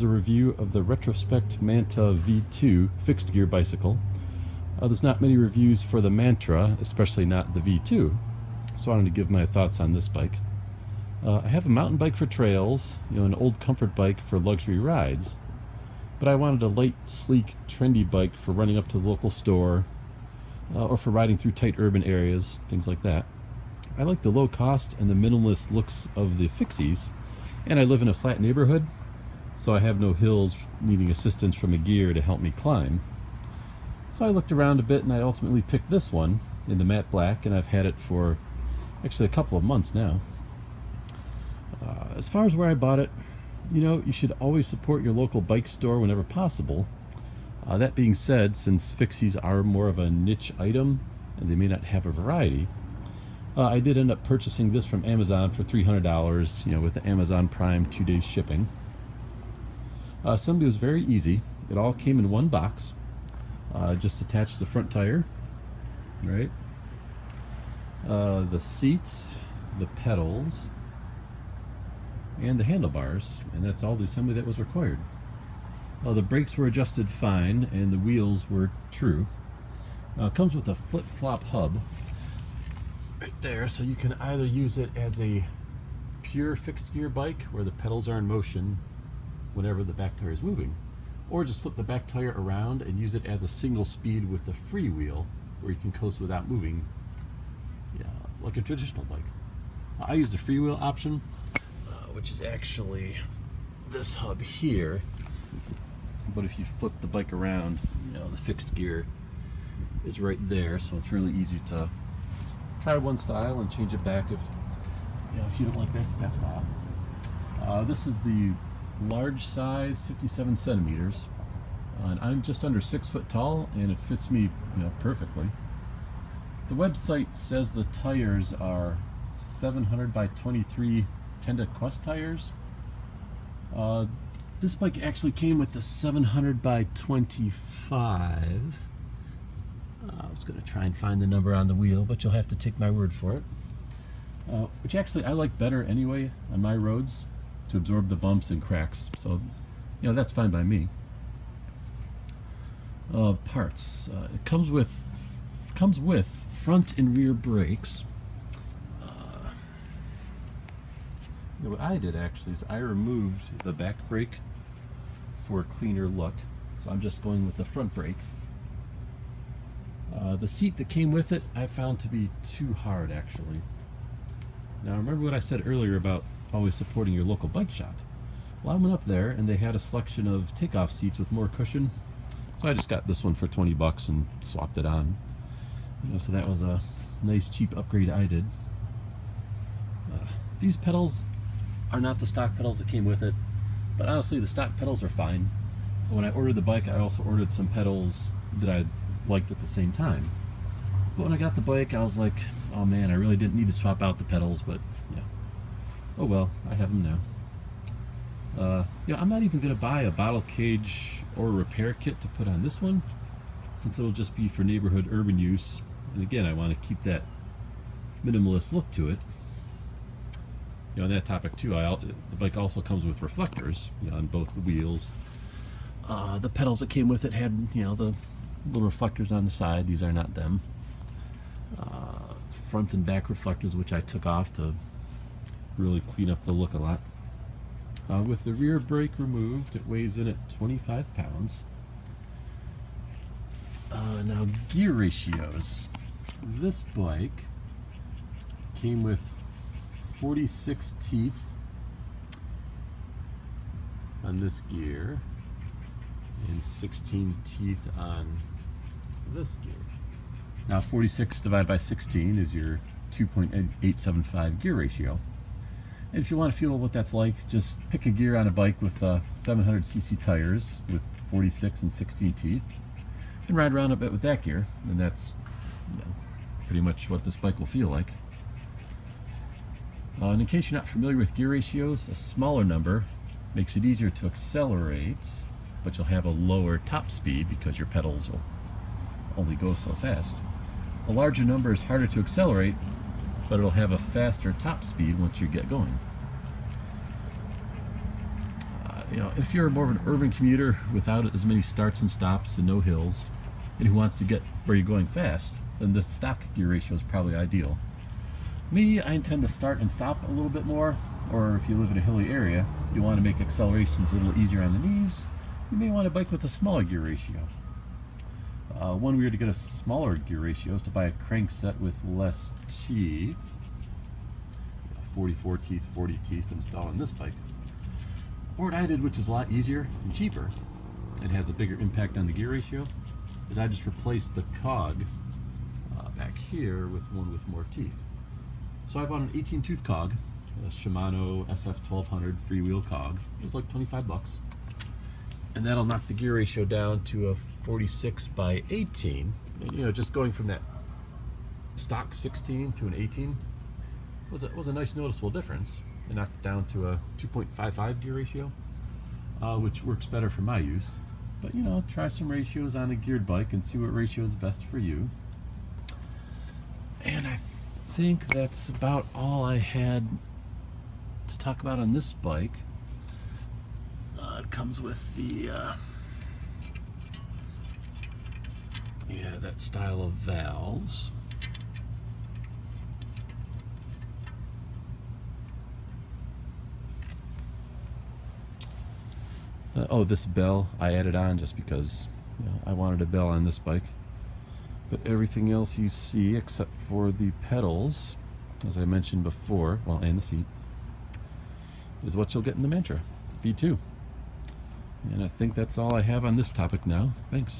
is a review of the Retrospect Manta V2 fixed gear bicycle. There's not many reviews for the Mantra, especially not the V2, so I wanted to give my thoughts on this bike. I have a mountain bike for trails, an old comfort bike for luxury rides, but I wanted a light, sleek, trendy bike for running up to the local store, or for riding through tight urban areas, things like that. I like the low cost and the minimalist looks of the Fixies, and I live in a flat neighborhood, so I have no hills needing assistance from a gear to help me climb. So I looked around a bit and I ultimately picked this one in the matte black, and I've had it for actually a couple of months now. As far as where I bought it, you should always support your local bike store whenever possible. That being said, since Fixies are more of a niche item and they may not have a variety, I did end up purchasing this from Amazon for $300, with the Amazon Prime 2-day shipping. Assembly was very easy. It all came in one box. Just attached the front tire, right? The seats, the pedals, and the handlebars, and that's all the assembly that was required. The brakes were adjusted fine, and the wheels were true. It comes with a flip-flop hub right there, so you can either use it as a pure fixed gear bike where the pedals are in motion whenever the back tire is moving, or just flip the back tire around and use it as a single speed with a free wheel where you can coast without moving, like a traditional bike. I use the freewheel option, which is actually this hub here, but if you flip the bike around, the fixed gear is right there, so it's really easy to try one style and change it back if you don't like that style. This is the large size, 57 centimeters, and I'm just under 6 foot tall, and it fits me perfectly. The website says the tires are 700 by 23 Kenda Quest tires. This bike actually came with the 700 by 25. I was going to try and find the number on the wheel, but you'll have to take my word for it. Which actually I like better anyway on my roads, to absorb the bumps and cracks. So, that's fine by me. Parts. It comes with front and rear brakes. What I did actually is I removed the back brake for a cleaner look, so I'm just going with the front brake. The seat that came with it I found to be too hard, actually. Now remember what I said earlier about always supporting your local bike shop? Well, I went up there and they had a selection of takeoff seats with more cushion, so I just got this one for 20 bucks and swapped it on. So that was a nice cheap upgrade I did. These pedals are not the stock pedals that came with it, but honestly the stock pedals are fine. When I ordered the bike, I also ordered some pedals that I liked at the same time. But when I got the bike, I was like, oh man, I really didn't need to swap out the pedals, but oh well, I have them now. I'm not even going to buy a bottle cage or a repair kit to put on this one, since it'll just be for neighborhood urban use. And again, I want to keep that minimalist look to it. On that topic too, the bike also comes with reflectors, on both the wheels. The pedals that came with it had, the little reflectors on the side. These are not them. Front and back reflectors, which I took off to really clean up the look a lot. With the rear brake removed, it weighs in at 25 pounds. Now, gear ratios. This bike came with 46 teeth on this gear and 16 teeth on this gear. Now 46 divided by 16 is your 2.875 gear ratio. And if you want to feel what that's like, just pick a gear on a bike with 700cc tires with 46 and 16 teeth and ride around a bit with that gear, and that's pretty much what this bike will feel like. And in case you're not familiar with gear ratios, a smaller number makes it easier to accelerate, but you'll have a lower top speed because your pedals will only go so fast. A larger number is harder to accelerate, but it'll have a faster top speed once you get going. You know, if you're more of an urban commuter without as many starts and stops and no hills, and who wants to get where you're going fast, then the stock gear ratio is probably ideal. Me, I intend to start and stop a little bit more, or if you live in a hilly area, you want to make accelerations a little easier on the knees, you may want to bike with a smaller gear ratio. One way to get a smaller gear ratio is to buy a crank set with less teeth. 44 teeth, 40 teeth installed on this bike. Or what I did, which is a lot easier and cheaper, and has a bigger impact on the gear ratio, is I just replaced the cog back here with one with more teeth. So I bought an 18 tooth cog, a Shimano SF1200 freewheel cog. It was like 25 bucks. And that'll knock the gear ratio down to a 46 by 18. And, you know, just going from that stock 16 to an 18 was a nice noticeable difference. It knocked it down to a 2.55 gear ratio, which works better for my use. But, you know, try some ratios on a geared bike and see what ratio is best for you. And I think that's about all I had to talk about on this bike. It comes with the that style of valves. Oh, this bell I added on just because, you know, I wanted a bell on this bike. But everything else you see, except for the pedals, as I mentioned before, well, and the seat, is what you'll get in the Mantra V2. And I think that's all I have on this topic now. Thanks.